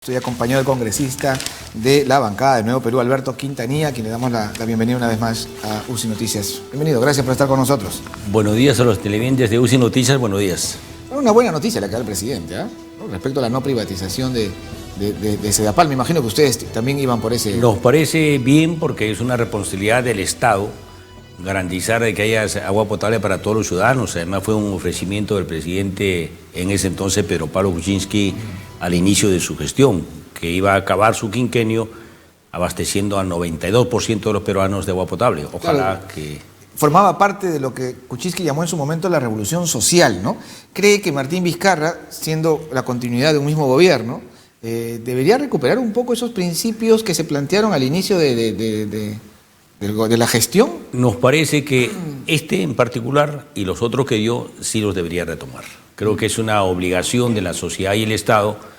Estoy acompañado del congresista de la bancada de Nuevo Perú, Alberto Quintanilla, a quien le damos la bienvenida una vez más a UCI Noticias. Bienvenido, gracias por estar con nosotros. Buenos días a los televidentes de UCI Noticias, buenos días. Una buena noticia la que da el presidente, ¿eh? Respecto a la no privatización de Sedapal. Me imagino que ustedes también iban por ese... Nos parece bien porque es una responsabilidad del Estado garantizar que haya agua potable para todos los ciudadanos. Además fue un ofrecimiento del presidente en ese entonces, Pedro Pablo Kuczynski, al inicio de su gestión, que iba a acabar su quinquenio abasteciendo al 92% de los peruanos de agua potable. Ojalá que... Formaba parte de lo que Kuczynski llamó en su momento la revolución social, ¿no? ¿Cree que Martín Vizcarra, siendo la continuidad de un mismo gobierno, debería recuperar un poco esos principios que se plantearon al inicio de la gestión? Nos parece que este en particular y los otros que dio sí los debería retomar. Creo que es una obligación de la sociedad y el Estado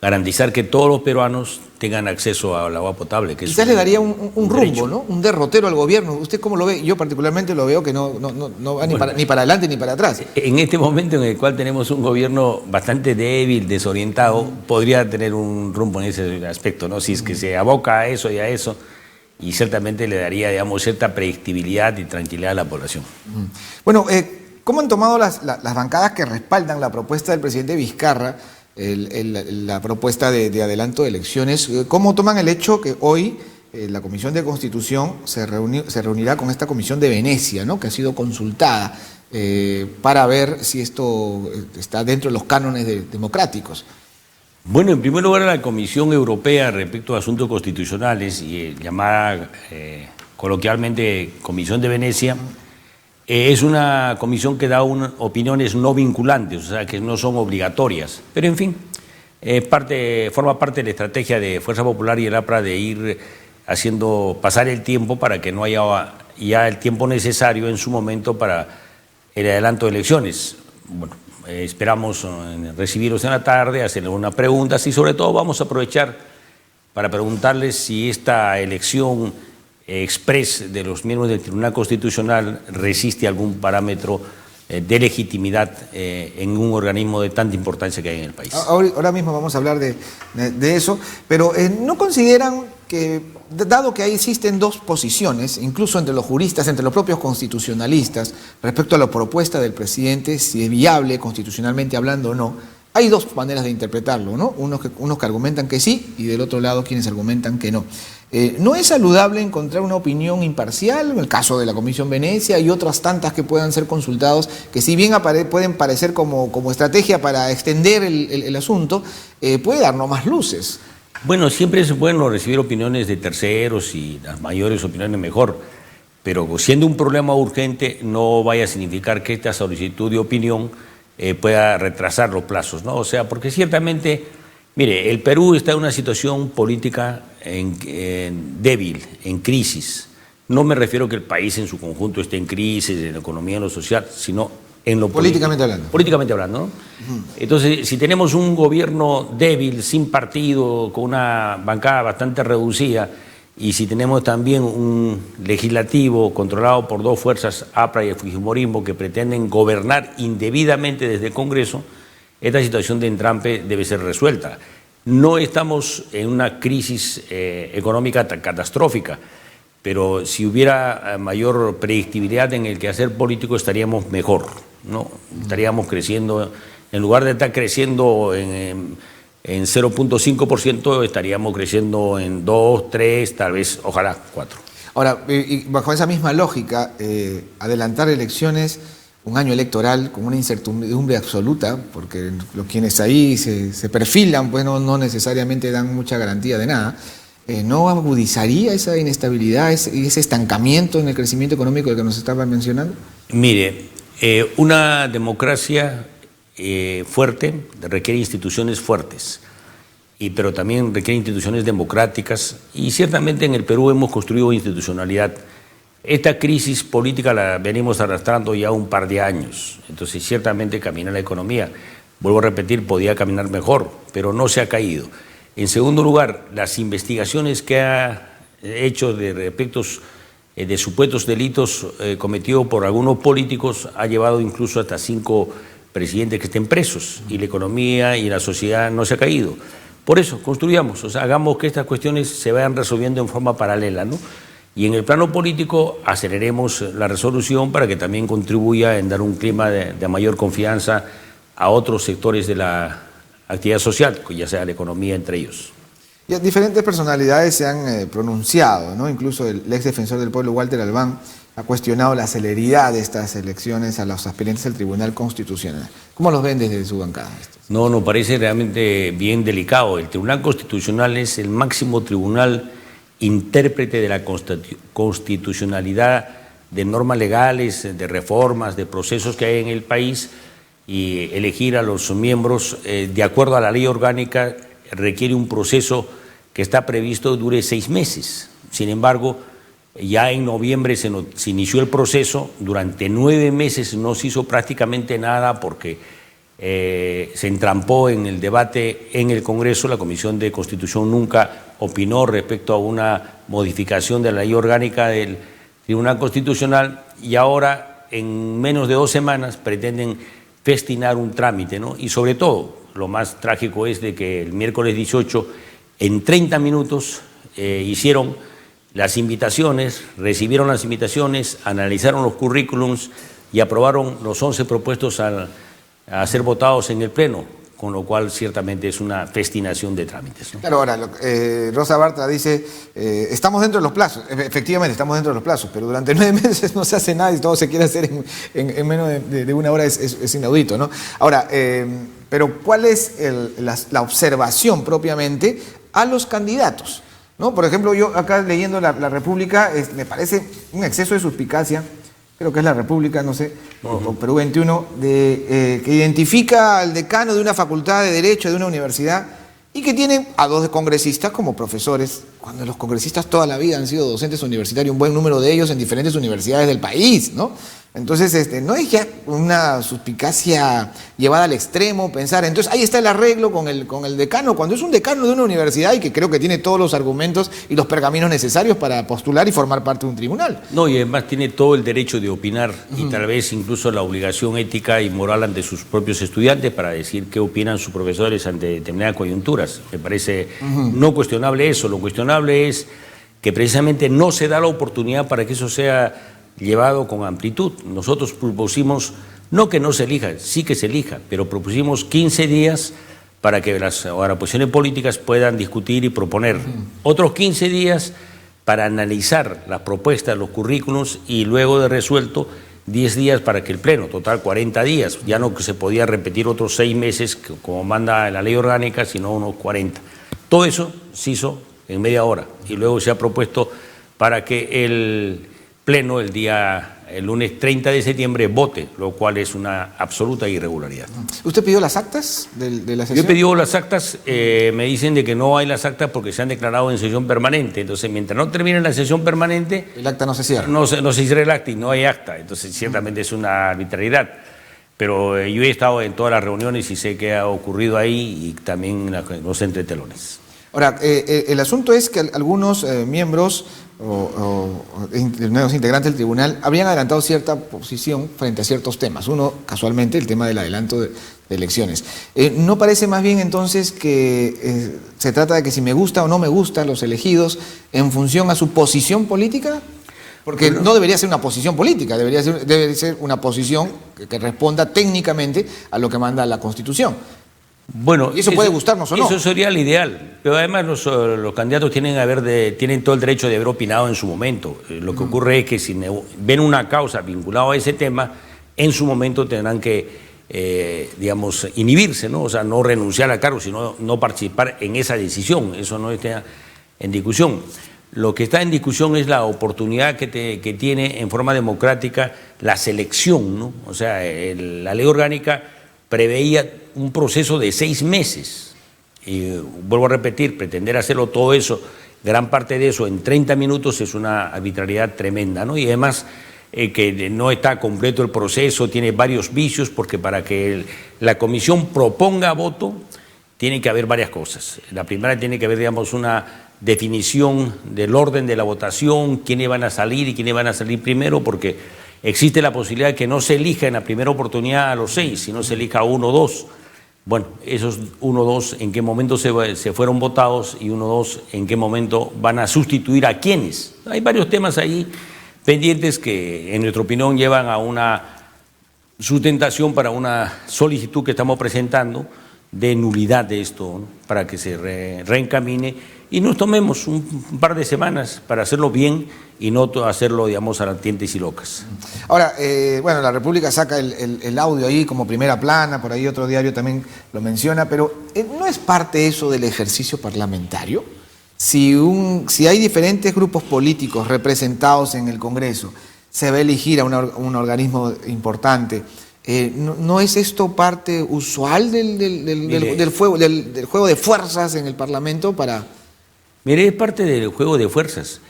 garantizar que todos los peruanos tengan acceso al agua potable. Que quizás le daría un rumbo, ¿no? Un derrotero al gobierno. ¿Usted cómo lo ve? Yo particularmente lo veo que no va ni para adelante ni para atrás. En este momento en el cual tenemos un gobierno bastante débil, desorientado, podría tener un rumbo en ese aspecto, ¿no? Si es que se aboca a eso y a eso, y ciertamente le daría, digamos, cierta predictibilidad y tranquilidad a la población. Bueno, ¿cómo han tomado las bancadas que respaldan la propuesta del presidente Vizcarra, la propuesta de adelanto de elecciones? ¿Cómo toman el hecho que hoy la Comisión de Constitución se reunirá con esta Comisión de Venecia, ¿no? Que ha sido consultada para ver si esto está dentro de los cánones democráticos? Bueno, en primer lugar, la Comisión Europea respecto a asuntos constitucionales, y llamada coloquialmente Comisión de Venecia, es una comisión que da opiniones no vinculantes, o sea, que no son obligatorias. Pero, en fin, forma parte de la estrategia de Fuerza Popular y el APRA de ir haciendo pasar el tiempo para que no haya ya el tiempo necesario en su momento para el adelanto de elecciones. Bueno, esperamos recibirlos en la tarde, hacerles unas preguntas y sobre todo vamos a aprovechar para preguntarles si esta elección express de los miembros del Tribunal Constitucional resiste algún parámetro de legitimidad en un organismo de tanta importancia que hay en el país. Ahora mismo vamos a hablar de eso, pero ¿no consideran que, dado que ahí existen dos posiciones, incluso entre los juristas, entre los propios constitucionalistas, respecto a la propuesta del presidente, si es viable constitucionalmente hablando o no, hay dos maneras de interpretarlo, ¿no? Unos que argumentan que sí y del otro lado quienes argumentan que no. ¿No es saludable encontrar una opinión imparcial, en el caso de la Comisión Venecia y otras tantas que puedan ser consultados, que si bien pueden parecer como estrategia para extender el asunto, puede darnos más luces? Bueno, siempre es bueno recibir opiniones de terceros y las mayores opiniones mejor, pero siendo un problema urgente no vaya a significar que esta solicitud de opinión pueda retrasar los plazos, ¿no? O sea, porque ciertamente, mire, el Perú está en una situación política débil, en crisis. No me refiero que el país en su conjunto esté en crisis, en la economía, en lo social, sino en lo políticamente hablando. Políticamente hablando, ¿no? Entonces, si tenemos un gobierno débil, sin partido, con una bancada bastante reducida, y si tenemos también un legislativo controlado por dos fuerzas, APRA y el fujimorismo, que pretenden gobernar indebidamente desde el Congreso, esta situación de entrampe debe ser resuelta. No estamos en una crisis económica tan catastrófica, pero si hubiera mayor predictibilidad en el quehacer político estaríamos mejor, ¿no? Estaríamos creciendo, en lugar de estar creciendo en 0.5%, estaríamos creciendo en 2, 3, tal vez, ojalá 4. Ahora, y bajo esa misma lógica, adelantar elecciones, un año electoral con una incertidumbre absoluta, porque los quienes ahí se perfilan, pues no necesariamente dan mucha garantía de nada, ¿no agudizaría esa inestabilidad, ese estancamiento en el crecimiento económico del que nos estaba mencionando? Mire, una democracia fuerte requiere instituciones fuertes, pero también requiere instituciones democráticas, y ciertamente en el Perú hemos construido institucionalidad. Esta crisis política la venimos arrastrando ya un par de años, entonces ciertamente camina la economía. Vuelvo a repetir, podía caminar mejor, pero no se ha caído. En segundo lugar, las investigaciones que ha hecho de supuestos delitos cometidos por algunos políticos ha llevado incluso hasta 5 presidentes que estén presos, y la economía y la sociedad no se ha caído. Por eso, construyamos, o sea, hagamos que estas cuestiones se vayan resolviendo en forma paralela, ¿no? Y en el plano político aceleremos la resolución para que también contribuya en dar un clima de mayor confianza a otros sectores de la actividad social, ya sea la economía entre ellos. Ya diferentes personalidades se han pronunciado, ¿no? Incluso el ex defensor del pueblo, Walter Albán, ha cuestionado la celeridad de estas elecciones a los aspirantes al Tribunal Constitucional. ¿Cómo los ven desde su bancada? No, nos parece realmente bien delicado. El Tribunal Constitucional es el máximo tribunal intérprete de la constitucionalidad de normas legales, de reformas, de procesos que hay en el país, y elegir a los miembros de acuerdo a la ley orgánica requiere un proceso que está previsto dure 6 meses. Sin embargo, ya en noviembre se inició el proceso, durante 9 meses no se hizo prácticamente nada porque se entrampó en el debate en el Congreso. La Comisión de Constitución nunca opinó respecto a una modificación de la ley orgánica del Tribunal Constitucional, y ahora en menos de 2 semanas pretenden festinar un trámite, ¿no? Y sobre todo, lo más trágico es de que el miércoles 18, en 30 minutos, hicieron las invitaciones, recibieron las invitaciones, analizaron los currículums y aprobaron los 11 propuestos a ser votados en el Pleno, con lo cual ciertamente es una festinación de trámites, ¿no? Claro, ahora, Rosa Bartra dice, estamos dentro de los plazos. Efectivamente, estamos dentro de los plazos, pero durante 9 meses no se hace nada y todo se quiere hacer en menos de 1 hora, es inaudito, ¿no? Ahora, pero ¿cuál es la observación propiamente a los candidatos, ¿no? Por ejemplo, yo acá leyendo la República, me parece un exceso de suspicacia, creo que es la República, no sé, o Perú 21, que identifica al decano de una facultad de Derecho de una universidad y que tiene a 2 congresistas como profesores, cuando los congresistas toda la vida han sido docentes universitarios, un buen número de ellos en diferentes universidades del país, ¿no? Entonces, no es ya una suspicacia llevada al extremo, pensar, entonces ahí está el arreglo con el decano, cuando es un decano de una universidad y que creo que tiene todos los argumentos y los pergaminos necesarios para postular y formar parte de un tribunal. No, y además tiene todo el derecho de opinar y tal vez incluso la obligación ética y moral ante sus propios estudiantes para decir qué opinan sus profesores ante determinadas coyunturas. Me parece no cuestionable eso, lo cuestionable es que precisamente no se da la oportunidad para que eso sea llevado con amplitud. Nosotros propusimos, no que no se elija, sí que se elija, pero propusimos 15 días para que las organizaciones políticas puedan discutir y proponer. Otros 15 días para analizar las propuestas, los currículos, y luego de resuelto 10 días para que el Pleno, total 40 días, ya no que se podía repetir otros 6 meses como manda la ley orgánica, sino unos 40. Todo eso se hizo en media hora y luego se ha propuesto para que el Pleno el lunes 30 de septiembre vote, lo cual es una absoluta irregularidad. ¿Usted pidió las actas de la sesión? Yo he pedido las actas, me dicen de que no hay las actas porque se han declarado en sesión permanente. Entonces, mientras no termine la sesión permanente, el acta no se cierra. No se cierra el acta y no hay acta. Entonces, ciertamente es una arbitrariedad. Pero yo he estado en todas las reuniones y sé qué ha ocurrido ahí y también los entretelones. Ahora, el asunto es que algunos miembros nuevos integrantes del tribunal habrían adelantado cierta posición frente a ciertos temas. Uno, casualmente, el tema del adelanto de elecciones. ¿No parece más bien entonces que se trata de que si me gusta o no me gusta los elegidos en función a su posición política? Porque no debería ser una posición política, debe ser una posición que responda técnicamente a lo que manda la Constitución. Bueno, y eso puede gustarnos o no. Eso sería el ideal, pero además los candidatos tienen todo el derecho de haber opinado en su momento. Lo que ocurre es que si ven una causa vinculada a ese tema, en su momento tendrán que, inhibirse, ¿no? O sea, no renunciar al cargo, sino no participar en esa decisión. Eso no está en discusión. Lo que está en discusión es la oportunidad que tiene en forma democrática la selección, ¿no? O sea, la ley orgánica preveía un proceso de 6 meses. Y vuelvo a repetir, pretender hacerlo todo eso, gran parte de eso en 30 minutos es una arbitrariedad tremenda, ¿no? Y además que no está completo el proceso, tiene varios vicios, porque para que la comisión proponga voto tiene que haber varias cosas. La primera tiene que haber, una definición del orden de la votación, quiénes van a salir y quiénes van a salir primero, porque existe la posibilidad de que no se elija en la primera oportunidad a los 6, sino se elija 1 o 2. Bueno, esos 1, 2, ¿en qué momento se fueron votados? Y 1, 2, ¿en qué momento van a sustituir a quiénes? Hay varios temas ahí pendientes que, en nuestra opinión, llevan a una sustentación para una solicitud que estamos presentando de nulidad de esto, ¿no? Para que se reencamine y nos tomemos un par de semanas para hacerlo bien y no hacerlo, digamos, a las tientes y locas. Ahora, bueno, la República saca el audio ahí como primera plana, por ahí otro diario también lo menciona, pero ¿no es parte eso del ejercicio parlamentario? Si hay diferentes grupos políticos representados en el Congreso, se va a elegir a un organismo importante. ¿No es esto parte usual del juego de fuerzas en el Parlamento para...? Mire, es parte del juego de fuerzas,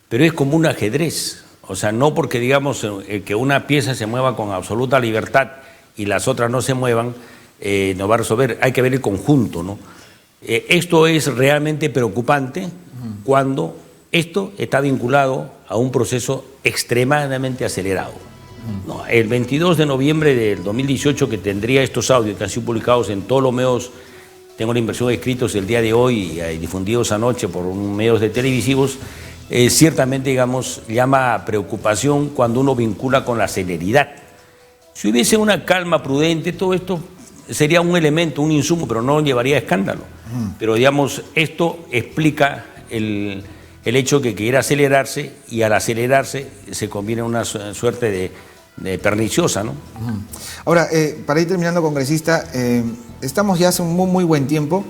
pero es como un ajedrez. O sea, no porque digamos que una pieza se mueva con absoluta libertad y las otras no se muevan, nos va a resolver. Hay que ver el conjunto, ¿no? Esto es realmente preocupante cuando esto está vinculado a un proceso extremadamente acelerado. No, el 22 de noviembre del 2018, que tendría estos audios que han sido publicados en todos los medios, tengo la impresión escritos el día de hoy y difundidos anoche por medios de televisivos, ciertamente, digamos, llama a preocupación cuando uno vincula con la celeridad. Si hubiese una calma prudente, todo esto sería un elemento, un insumo, pero no llevaría a escándalo. Pero, digamos, esto explica el hecho que quiere acelerarse y al acelerarse se conviene en una suerte de perniciosa, ¿no? Ahora, para ir terminando, congresista, estamos ya hace un muy buen tiempo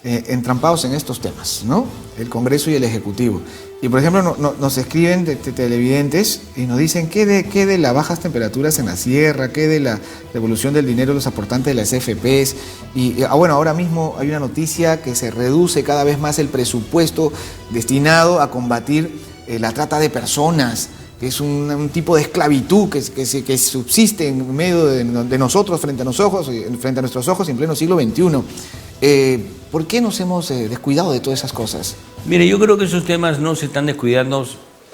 entrampados en estos temas, ¿no? El Congreso y el Ejecutivo. Y, por ejemplo, nos escriben de televidentes y nos dicen qué de las bajas temperaturas en la sierra, qué de la devolución del dinero de los aportantes de las AFPs. Y, bueno, ahora mismo hay una noticia que se reduce cada vez más el presupuesto destinado a combatir la trata de personas, que es un tipo de esclavitud que subsiste en medio de nosotros, frente a nuestros ojos en pleno siglo XXI. ¿Por qué nos hemos descuidado de todas esas cosas? Mire, yo creo que esos temas no se están descuidando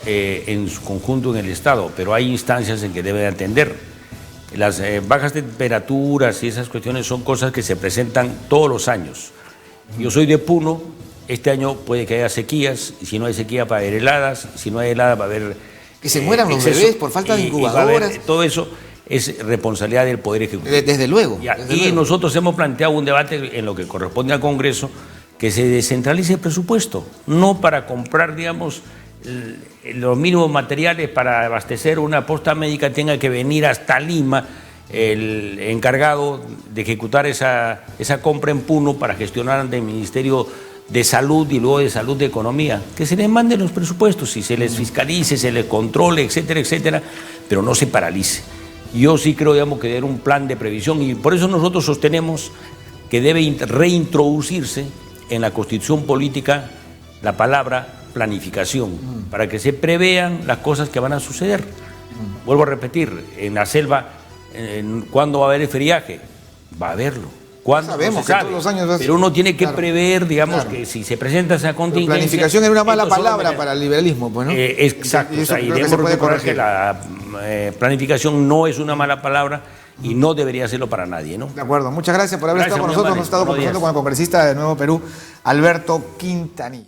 en su conjunto en el Estado, pero hay instancias en que debe atender. Las bajas temperaturas y esas cuestiones son cosas que se presentan todos los años. Yo soy de Puno, este año puede que haya sequías, y si no hay sequía va a haber heladas, si no hay heladas va a haber... Que se mueran los bebés por falta de incubadoras. Todo eso es responsabilidad del Poder Ejecutivo. Desde luego. Nosotros hemos planteado un debate en lo que corresponde al Congreso, que se descentralice el presupuesto, no para comprar, digamos, los mínimos materiales para abastecer una posta médica, tenga que venir hasta Lima el encargado de ejecutar esa compra en Puno para gestionar ante el Ministerio de Salud y luego de Salud de Economía, que se les manden los presupuestos y se les fiscalice, se les controle, etcétera, etcétera, pero no se paralice. Yo sí creo, digamos, que debe haber un plan de previsión y por eso nosotros sostenemos que debe reintroducirse en la Constitución política la palabra planificación, para que se prevean las cosas que van a suceder. Vuelvo a repetir, en la selva, ¿cuándo va a haber el friaje? Va a haberlo. ¿Cuándo? Sabemos no se sabe, que todos los años pero uno tiene que prever, digamos, que si se presenta esa contingencia... Pero planificación era una mala palabra para el liberalismo, pues, ¿no? Exacto, y debemos recordar que la planificación no es una mala palabra y no debería serlo para nadie, ¿no? De acuerdo, muchas gracias por haber estado con nosotros. Hemos estado conversando con el congresista de Nuevo Perú, Alberto Quintanilla.